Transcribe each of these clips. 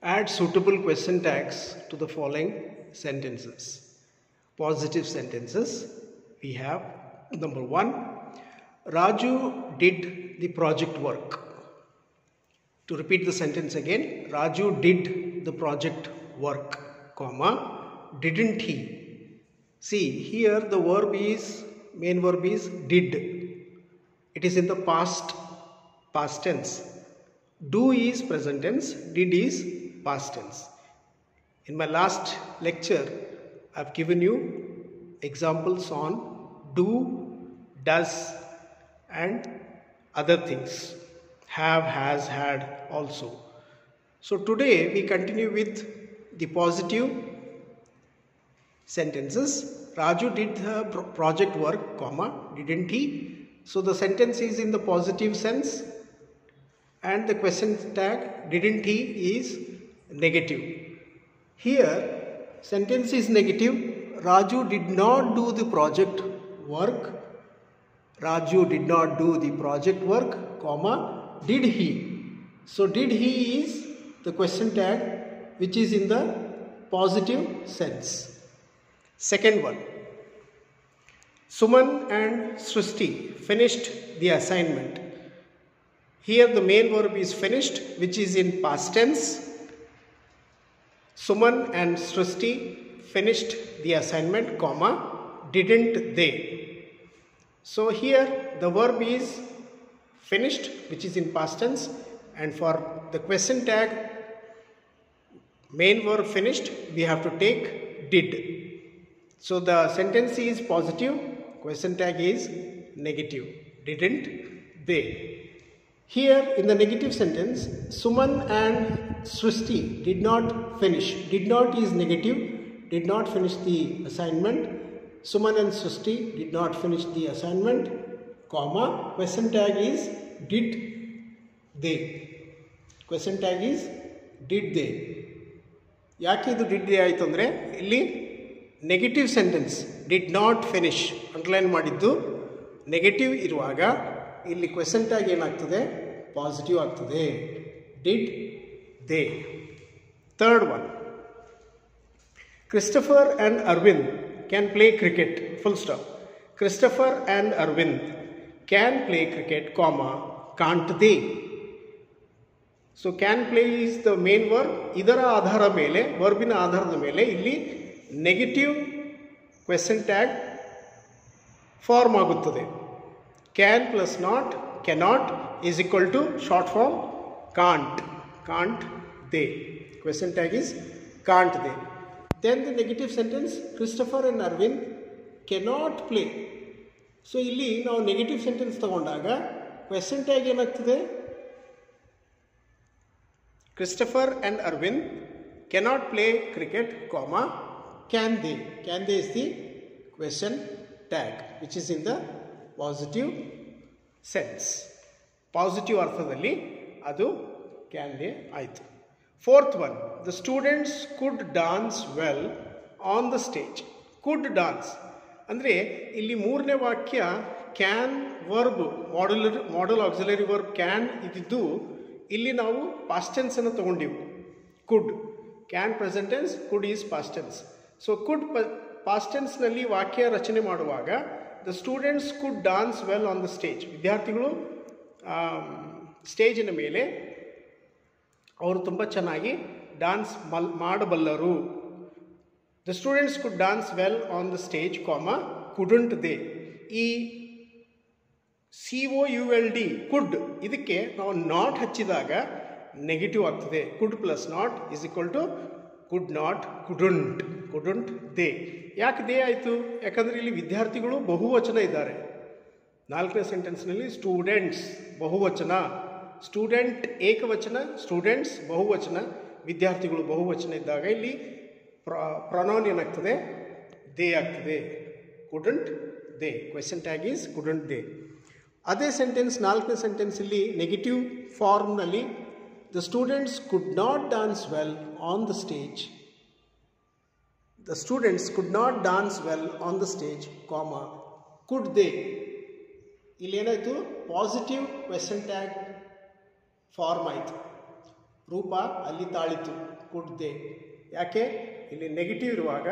Add suitable question tags to the following sentences. Positive sentences. We have number 1. Raju did the project work. To repeat the sentence again, Raju did the project work, comma, didn't he? See, here the main verb is did. It is in the past tense. Do is present tense, did is past tense. In my last lecture, I have given you examples on do, does and other things. Have, has, had also. So today we continue with the positive sentences. Raju did the project work, comma, didn't he? So the sentence is in the positive sense and the question tag didn't he is negative. Here sentence is negative. Raju did not do the project work. Raju did not do the project work, comma, did he? So did he is the question tag which is in the positive sense. Second one. Suman and Srishti finished the assignment. Here the main verb is finished, which is in past tense. Suman and Srishti finished the assignment, comma, didn't they? So here the verb is finished, which is in past tense, and for the question tag main verb finished, we have to take did. So the sentence is positive, question tag is negative, didn't they? Here in the negative sentence, Suman and Srishti did not finish. Did not is negative, did not finish the assignment. Suman and Srishti did not finish the assignment, comma, question tag is did they. Question tag is did they. ಯಾಕೆ ಇದು did they ಆಯಿತು ಅಂದರೆ ಇಲ್ಲಿ negative sentence did not finish underline ಮಾಡಿದ್ದು negative ಇರುವಾಗ ಇಲ್ಲಿ question tag ಏನಾಗ್ತದೆ positive ಆಗ್ತದೆ. Did they. Third one. Christopher and Aravind can play cricket, full stop. Christopher and Aravind can play cricket, comma, can't they. So can play is the main verb. ಇದರ ಆಧಾರ ಮೇಲೆ, ವರ್ಬಿನ ಆಧಾರದ ಮೇಲೆ ಇಲ್ಲಿ ನೆಗೆಟಿವ್ ಕ್ವೆಶ್ಚನ್ ಟ್ಯಾಗ್ ಫಾರ್ಮ್ ಆಗುತ್ತದೆ. Can plus not, cannot is equal to short form can't, can't they. Question tag is can't they. Then the negative sentence, Christopher and Aravind cannot play. So ಇಲ್ಲಿ ನಾವು ನೆಗೆಟಿವ್ ಸೆಂಟೆನ್ಸ್ ತಗೊಂಡಾಗ question tag ಏನಾಗ್ತದೆ, Christopher and Arvind cannot play cricket, comma, can they? Can they is the question tag which is in the positive sense. Positive ಅರ್ಥದಲ್ಲಿ ಅದು can they ಆಯಿತು. Fourth one. The students could dance well on the stage. Could dance. ಅಂದರೆ ಇಲ್ಲಿ ಮೂರನೇ ವಾಕ್ಯ can verb, modal auxiliary verb can ಇದ್ದಿದ್ದು ಇಲ್ಲಿ ನಾವು ಪಾಸ್ಟ್ ಟೆನ್ಸ್ ಅನ್ನು ತಗೊಂಡಿವು. Could, can present tense, could is past tense. So could past ಟೆನ್ಸ್ನಲ್ಲಿ ವಾಕ್ಯ ರಚನೆ ಮಾಡುವಾಗ the students could dance well on the stage. ವಿದ್ಯಾರ್ಥಿಗಳು ಸ್ಟೇಜಿನ ಮೇಲೆ ಅವರು ತುಂಬ ಚೆನ್ನಾಗಿ ಡಾನ್ಸ್ ಮಾಡಬಲ್ಲರು. The students could dance well on the stage, comma, couldn't they. ಈ COULD ಕುಡ್ ಇದಕ್ಕೆ ನಾವು ನಾಟ್ ಹಚ್ಚಿದಾಗ ನೆಗೆಟಿವ್ ಆಗ್ತದೆ. Could plus not is equal to could not, couldn't, couldn't they. ಯಾಕೆ ದೇ ಆಯಿತು? ಯಾಕಂದರೆ ಇಲ್ಲಿ ವಿದ್ಯಾರ್ಥಿಗಳು ಬಹುವಚನ ಇದ್ದಾರೆ. ನಾಲ್ಕನೇ ಸೆಂಟೆನ್ಸ್ನಲ್ಲಿ ಸ್ಟೂಡೆಂಟ್ಸ್ ಬಹುವಚನ, ಸ್ಟೂಡೆಂಟ್ ಏಕವಚನ, ಸ್ಟೂಡೆಂಟ್ಸ್ ಬಹುವಚನ, ವಿದ್ಯಾರ್ಥಿಗಳು ಬಹುವಚನ ಇದ್ದಾಗ ಇಲ್ಲಿ ಪ್ರೊನೌನ್ ಏನಾಗ್ತದೆ, ದೇ ಆಗ್ತದೆ. Couldn't they. Question tag is couldn't they. ಅದೇ ಸೆಂಟೆನ್ಸ್ ನಾಲ್ಕನೇ ಸೆಂಟೆನ್ಸ್ ಇಲ್ಲಿ ನೆಗೆಟಿವ್ ಫಾರ್ಮ್ನಲ್ಲಿ the students could not dance well on the stage. The students could not dance well on the stage, comma, could they. ಇಲ್ಲಿ ಏನಾಯಿತು, positive question tag form ಆಯಿತು. ರೂಪ ಅಲ್ಲಿ ತಾಳಿತು, ಕುಡ್ they. ಯಾಕೆ? ಇಲ್ಲಿ ನೆಗೆಟಿವ್ ಇರುವಾಗ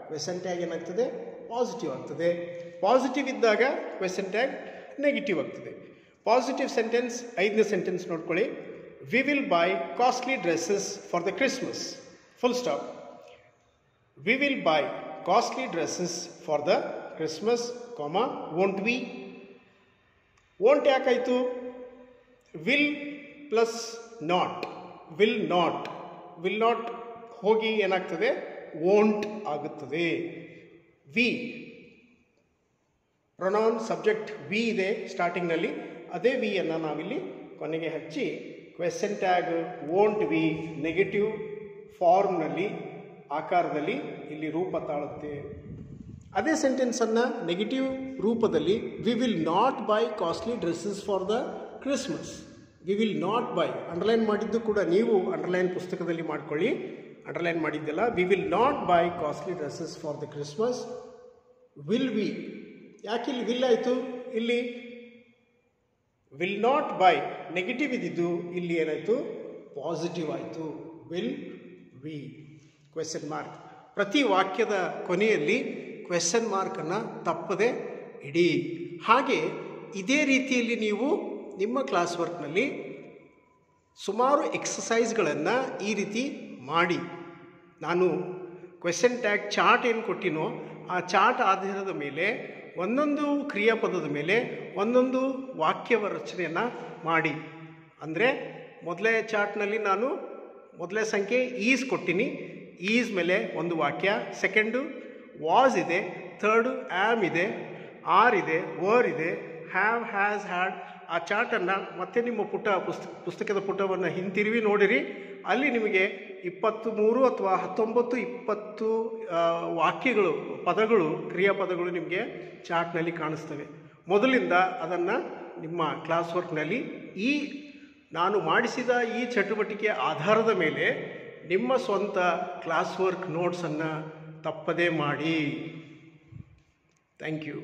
ಕ್ವೆಶ್ಚನ್ ಟ್ಯಾಗ್ ಏನಾಗ್ತದೆ? ಪಾಸಿಟಿವ್ ಆಗ್ತದೆ. ಪಾಸಿಟಿವ್ ಇದ್ದಾಗ ಕ್ವೆಶ್ಚನ್ ಟ್ಯಾಗ್ ನೆಗೆಟಿವ್ ಆಗ್ತದೆ. ಪಾಸಿಟಿವ್ ಸೆಂಟೆನ್ಸ್ 5ನೇ ಸೆಂಟೆನ್ಸ್ ನೋಡ್ಕೊಳ್ಳಿ. We will buy costly dresses for the Christmas. Full stop. We will buy costly dresses for the Christmas, won't we. Won't ಯಾಕಾಯಿತು? Will plus not. Will not ಹೋಗಿ ಏನಾಗ್ತದೆ? Won't ಆಗುತ್ತದೆ. V pronoun subject V ಇದೆ ಸ್ಟಾರ್ಟಿಂಗ್ನಲ್ಲಿ, ಅದೇ V ಅನ್ನು ನಾವಿಲ್ಲಿ ಕೊನೆಗೆ ಹಚ್ಚಿ question tag won't we negative ಫಾರ್ಮ್ನಲ್ಲಿ ಆಕಾರದಲ್ಲಿ ಇಲ್ಲಿ ರೂಪ ತಾಳುತ್ತೆ. ಅದೇ ಸೆಂಟೆನ್ಸನ್ನು ನೆಗೆಟಿವ್ ರೂಪದಲ್ಲಿ we will not buy costly dresses for the Christmas. We will not buy, underline ಮಾಡಿದ್ದು ಕೂಡ ನೀವು ಅಂಡರ್ಲೈನ್ ಪುಸ್ತಕದಲ್ಲಿ ಮಾಡ್ಕೊಳ್ಳಿ, ಅಂಡರ್ಲೈನ್ ಮಾಡಿದ್ದೆಲ್ಲ. We will not buy costly dresses for the Christmas. Will we, ಯಾಕೆ ಇಲ್ಲಿ ವಿಲ್ ಆಯಿತು? ಇಲ್ಲಿ ವಿಲ್ ನಾಟ್ ಬೈ ನೆಗೆಟಿವ್ ಇದ್ದಿದ್ದು ಇಲ್ಲಿ ಏನಾಯಿತು? ಪಾಸಿಟಿವ್ ಆಯಿತು. Will we question mark. ಪ್ರತಿ ವಾಕ್ಯದ ಕೊನೆಯಲ್ಲಿ ಕ್ವೆಶ್ಚನ್ ಮಾರ್ಕನ್ನು ತಪ್ಪದೆ ಇಡಿ. ಹಾಗೆ ಇದೇ ರೀತಿಯಲ್ಲಿ ನೀವು ನಿಮ್ಮ ಕ್ಲಾಸ್ ವರ್ಕ್ನಲ್ಲಿ ಸುಮಾರು ಎಕ್ಸಸೈಸ್ಗಳನ್ನು ಈ ರೀತಿ ಮಾಡಿ. ನಾನು ಕ್ವೆಶ್ಚನ್ ಟ್ಯಾಗ್ ಚಾರ್ಟ್ ಏನು ಕೊಟ್ಟಿನೋ ಆ ಚಾರ್ಟ್ ಆಧಾರದ ಮೇಲೆ ಒಂದೊಂದು ಕ್ರಿಯಾಪದದ ಮೇಲೆ ಒಂದೊಂದು ವಾಕ್ಯವ ರಚನೆಯನ್ನು ಮಾಡಿ. ಅಂದರೆ ಮೊದಲೇ ಚಾರ್ಟ್ನಲ್ಲಿ ನಾನು ಮೊದಲೇ ಸಂಖ್ಯೆ ಈಸ್ ಕೊಟ್ಟಿನಿ, ಈಸ್ ಮೇಲೆ ಒಂದು ವಾಕ್ಯ. ಸೆಕೆಂಡು ವಾಸ್ ಇದೆ, ಥರ್ಡು ಆ್ಯಮ್ ಇದೆ, ಆರ್ ಇದೆ, ವರ್ ಇದೆ, ಹ್ಯಾವ್, ಹ್ಯಾಸ್, ಹ್ಯಾಡ್. ಆ ಚಾರ್ಟನ್ನು ಮತ್ತೆ ನಿಮ್ಮ ಪುಸ್ತಕದ ಪುಟವನ್ನು ಹಿಂತಿರುವಿ ನೋಡಿರಿ. ಅಲ್ಲಿ ನಿಮಗೆ 23 ಅಥವಾ 19, 20 ವಾಕ್ಯಗಳು, ಪದಗಳು, ಕ್ರಿಯಾಪದಗಳು ನಿಮಗೆ ಚಾರ್ಟ್ನಲ್ಲಿ ಕಾಣಿಸ್ತವೆ. ಮೊದಲಿಂದ ಅದನ್ನು ನಿಮ್ಮ ಕ್ಲಾಸ್ ವರ್ಕ್ನಲ್ಲಿ ಈ ನಾನು ಮಾಡಿಸಿದ ಈ ಚಟುವಟಿಕೆಯ ಆಧಾರದ ಮೇಲೆ ನಿಮ್ಮ ಸ್ವಂತ ಕ್ಲಾಸ್ ವರ್ಕ್ ನೋಟ್ಸನ್ನು ತಪ್ಪದೇ ಮಾಡಿ. Thank you.